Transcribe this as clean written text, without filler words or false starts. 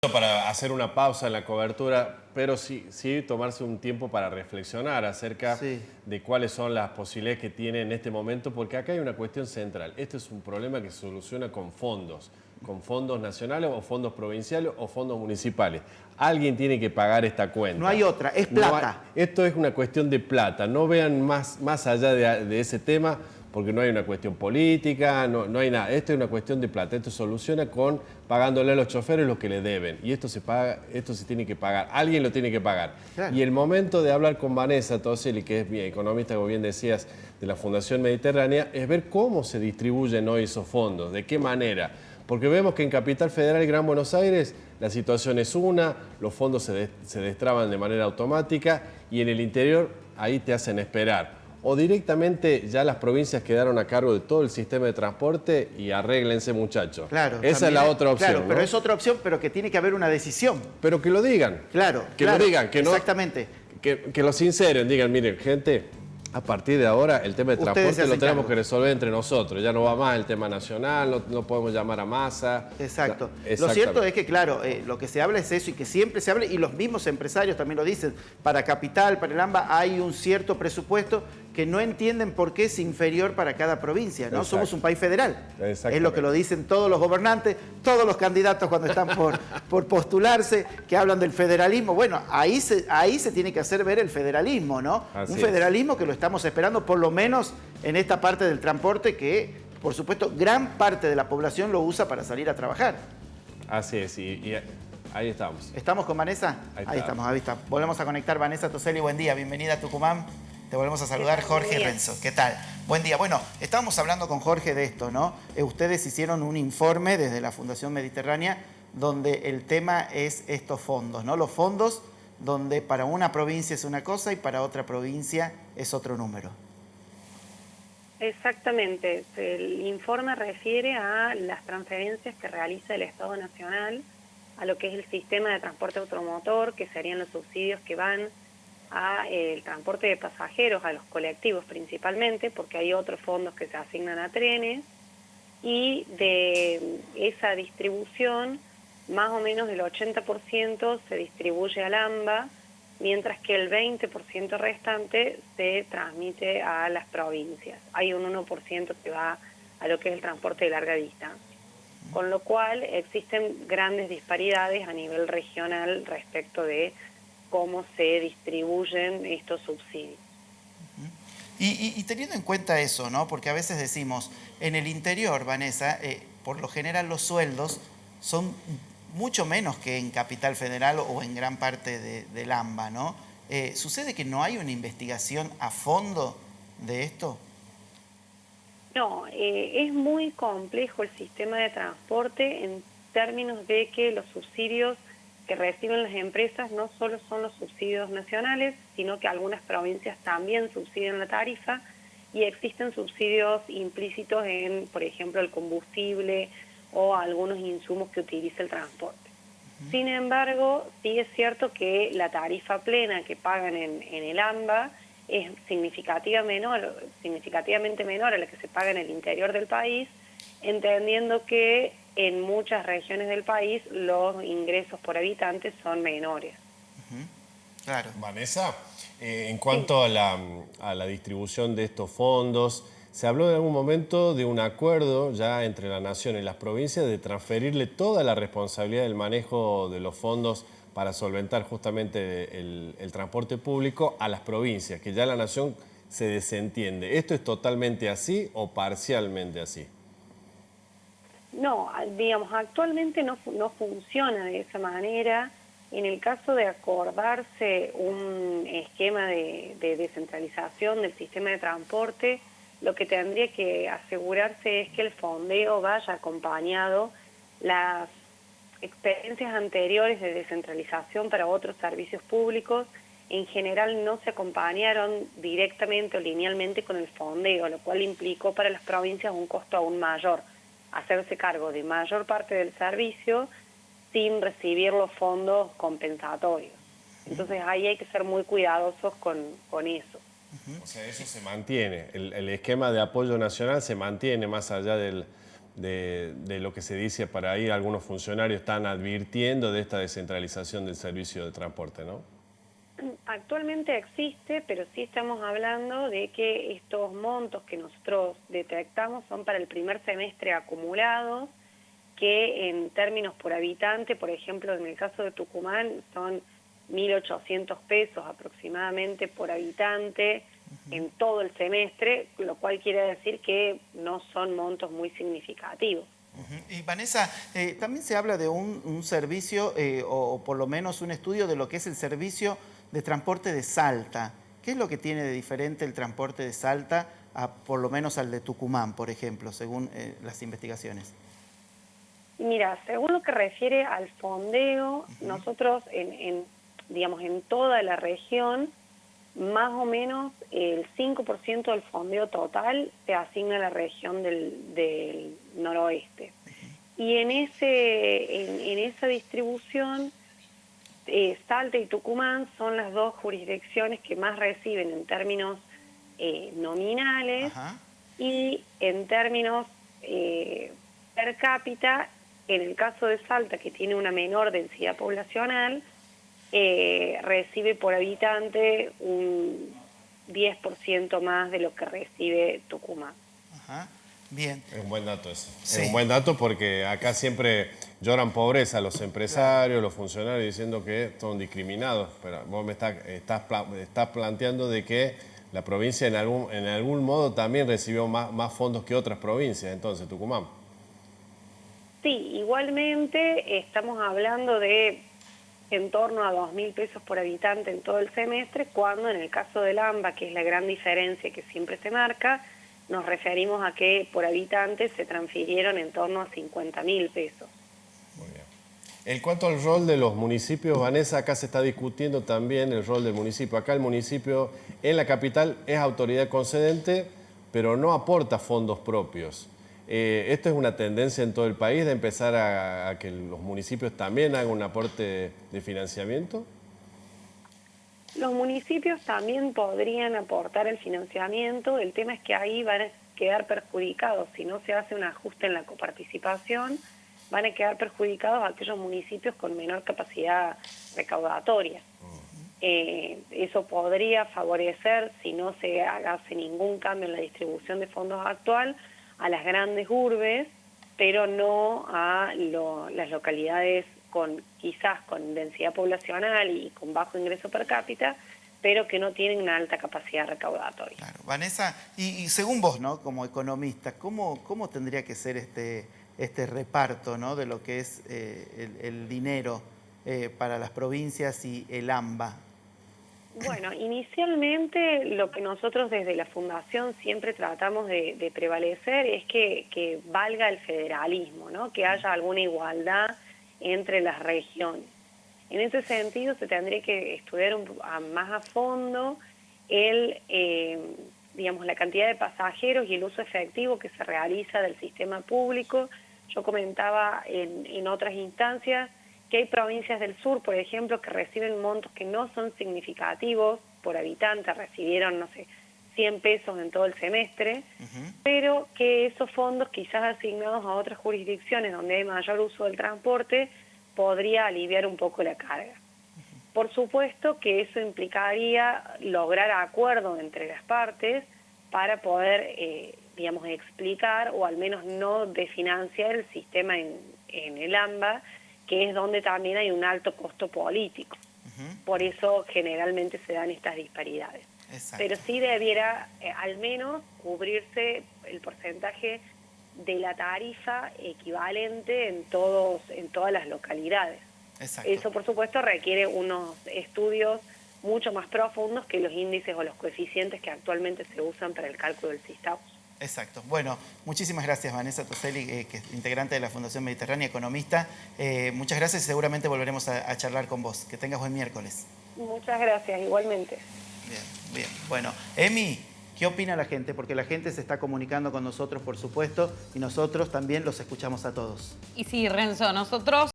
Para hacer una pausa en la cobertura, pero sí tomarse un tiempo para reflexionar acerca de cuáles son las posibilidades que tiene en este momento, porque acá hay una cuestión central. Este es un problema que se soluciona con fondos nacionales o fondos provinciales o fondos municipales. Alguien tiene que pagar esta cuenta. No hay otra, es plata. Esto es una cuestión de plata. No vean más allá de ese tema, porque no hay una cuestión política, no hay nada. Esto es una cuestión de plata. Esto se soluciona con pagándole a los choferes lo que le deben. Y esto se paga, esto se tiene que pagar. Alguien lo tiene que pagar. Claro. Y el momento de hablar con Vanessa Toselli, que es mi economista, como bien decías, de la Fundación Mediterránea, es ver cómo se distribuyen hoy esos fondos, de qué manera. Porque vemos que en Capital Federal y Gran Buenos Aires la situación es una, los fondos se destraban de manera automática y en el interior ahí te hacen esperar. O directamente ya las provincias quedaron a cargo de todo el sistema de transporte y arréglense, muchachos. Claro, esa es la otra opción. Claro, pero ¿no? es otra opción, pero que tiene que haber una decisión. Pero que lo digan. Claro, que lo digan, que no. Exactamente. Que lo sinceren, digan, miren, gente, a partir de ahora el tema de transporte lo tenemos que resolver entre nosotros. Ya no va más el tema nacional, no podemos llamar a masa. Exacto. Lo cierto es que, claro, lo que se habla es eso y que siempre se habla, y los mismos empresarios también lo dicen, para Capital, para el AMBA hay un cierto presupuesto que no entienden por qué es inferior para cada provincia, ¿no? Exacto. Somos un país federal. Es lo que lo dicen todos los gobernantes, todos los candidatos cuando están por postularse, que hablan del federalismo. Bueno, ahí se tiene que hacer ver el federalismo, ¿no? Un federalismo que lo estamos esperando por lo menos en esta parte del transporte que, por supuesto, gran parte de la población lo usa para salir a trabajar. Así es, y ahí estamos. ¿Estamos con Vanessa? Ahí estamos. Volvemos a conectar. Vanessa Toselli, buen día, bienvenida a Tucumán. Te volvemos a saludar, Jorge Renzo. ¿Qué tal? Buen día. Bueno, estábamos hablando con Jorge de esto, ¿no? Ustedes hicieron un informe desde la Fundación Mediterránea donde el tema es estos fondos, ¿no? Los fondos donde para una provincia es una cosa y para otra provincia es otro número. Exactamente. El informe refiere a las transferencias que realiza el Estado Nacional a lo que es el sistema de transporte automotor, que serían los subsidios que van a el transporte de pasajeros, a los colectivos principalmente, porque hay otros fondos que se asignan a trenes, y de esa distribución, más o menos el 80% se distribuye al AMBA, mientras que el 20% restante se transmite a las provincias. Hay un 1% que va a lo que es el transporte de larga distancia. Con lo cual existen grandes disparidades a nivel regional respecto de cómo se distribuyen estos subsidios. Y teniendo en cuenta eso, ¿no? Porque a veces decimos, en el interior, Vanessa, por lo general los sueldos son mucho menos que en Capital Federal o en gran parte del AMBA, ¿no? ¿Sucede que no hay una investigación a fondo de esto? No, es muy complejo el sistema de transporte en términos de que los subsidios que reciben las empresas no solo son los subsidios nacionales, sino que algunas provincias también subsidian la tarifa y existen subsidios implícitos en, por ejemplo, el combustible o algunos insumos que utiliza el transporte. Sin embargo, sí es cierto que la tarifa plena que pagan en el AMBA es significativamente menor a la que se paga en el interior del país, entendiendo que en muchas regiones del país los ingresos por habitantes son menores. Claro. Vanessa, en cuanto a la distribución de estos fondos, se habló en algún momento de un acuerdo ya entre la Nación y las provincias de transferirle toda la responsabilidad del manejo de los fondos para solventar justamente el transporte público a las provincias, que ya la Nación se desentiende. ¿Esto es totalmente así o parcialmente así? No, digamos, actualmente no funciona de esa manera. En el caso de acordarse un esquema de descentralización del sistema de transporte, lo que tendría que asegurarse es que el fondeo vaya acompañado. Las experiencias anteriores de descentralización para otros servicios públicos en general no se acompañaron directamente o linealmente con el fondeo, lo cual implicó para las provincias un costo aún mayor, hacerse cargo de mayor parte del servicio sin recibir los fondos compensatorios. Entonces ahí hay que ser muy cuidadosos con eso. O sea, eso se mantiene, el esquema de apoyo nacional se mantiene más allá del de lo que se dice para ahí, algunos funcionarios están advirtiendo de esta descentralización del servicio de transporte, ¿no? Actualmente existe, pero sí estamos hablando de que estos montos que nosotros detectamos son para el primer semestre acumulados, que en términos por habitante, por ejemplo, en el caso de Tucumán, son 1.800 pesos aproximadamente por habitante en todo el semestre, lo cual quiere decir que no son montos muy significativos. Y Vanessa, también se habla de un servicio, o por lo menos un estudio de lo que es el servicio de transporte de Salta. ¿Qué es lo que tiene de diferente el transporte de Salta por lo menos al de Tucumán, por ejemplo, según las investigaciones? Mira, según lo que refiere al fondeo, nosotros digamos, en toda la región, más o menos el 5% del fondeo total se asigna a la región del noroeste. Y en esa distribución, Salta y Tucumán son las dos jurisdicciones que más reciben en términos nominales. Ajá. Y en términos per cápita. En el caso de Salta, que tiene una menor densidad poblacional, recibe por habitante un 10% más de lo que recibe Tucumán. Ajá. Bien. Es un buen dato eso. Sí. Es un buen dato porque acá siempre lloran pobreza los empresarios, claro, los funcionarios, diciendo que son discriminados. Pero vos me estás planteando de que la provincia en algún modo también recibió más fondos que otras provincias, entonces, Tucumán. Sí, igualmente estamos hablando de en torno a 2.000 pesos por habitante en todo el semestre, cuando en el caso del AMBA, que es la gran diferencia que siempre se marca, nos referimos a que por habitante se transfirieron en torno a 50.000 pesos. Muy bien. En cuanto al rol de los municipios, Vanessa, acá se está discutiendo también el rol del municipio. Acá el municipio en la capital es autoridad concedente, pero no aporta fondos propios. ¿Esto es una tendencia en todo el país de empezar a que los municipios también hagan un aporte de financiamiento? Los municipios también podrían aportar el financiamiento, el tema es que ahí van a quedar perjudicados, si no se hace un ajuste en la coparticipación, van a quedar perjudicados aquellos municipios con menor capacidad recaudatoria. Eso podría favorecer, si no se hace ningún cambio en la distribución de fondos actual, a las grandes urbes, pero no a las localidades quizás con densidad poblacional y con bajo ingreso per cápita, pero que no tienen una alta capacidad recaudatoria. Claro. Vanessa, y según vos, ¿no?, como economista, ¿cómo tendría que ser este reparto, ¿no?, de lo que es el dinero para las provincias y el AMBA? Bueno, inicialmente lo que nosotros desde la Fundación siempre tratamos de prevalecer es que valga el federalismo, ¿no?, que haya alguna igualdad entre las regiones. En ese sentido se tendría que estudiar más a fondo digamos, la cantidad de pasajeros y el uso efectivo que se realiza del sistema público. Yo comentaba en otras instancias que hay provincias del sur, por ejemplo, que reciben montos que no son significativos por habitante, recibieron, no sé, 100 pesos en todo el semestre, pero que esos fondos quizás asignados a otras jurisdicciones donde hay mayor uso del transporte podría aliviar un poco la carga. Por supuesto que eso implicaría lograr acuerdos entre las partes para poder, digamos, explicar o al menos no desfinanciar el sistema en el AMBA, que es donde también hay un alto costo político. Por eso generalmente se dan estas disparidades. Exacto. Pero sí debiera al menos cubrirse el porcentaje de la tarifa equivalente en todas las localidades. Exacto. Eso, por supuesto, requiere unos estudios mucho más profundos que los índices o los coeficientes que actualmente se usan para el cálculo del SISTAUS. Exacto. Bueno, muchísimas gracias, Vanessa Toselli, que es integrante de la Fundación Mediterránea, economista. Muchas gracias y seguramente volveremos a charlar con vos. Que tengas buen miércoles. Muchas gracias, igualmente. Bien, bien. Bueno, Emi, ¿qué opina la gente? Porque la gente se está comunicando con nosotros, por supuesto, y nosotros también los escuchamos a todos. Y sí, Renzo, nosotros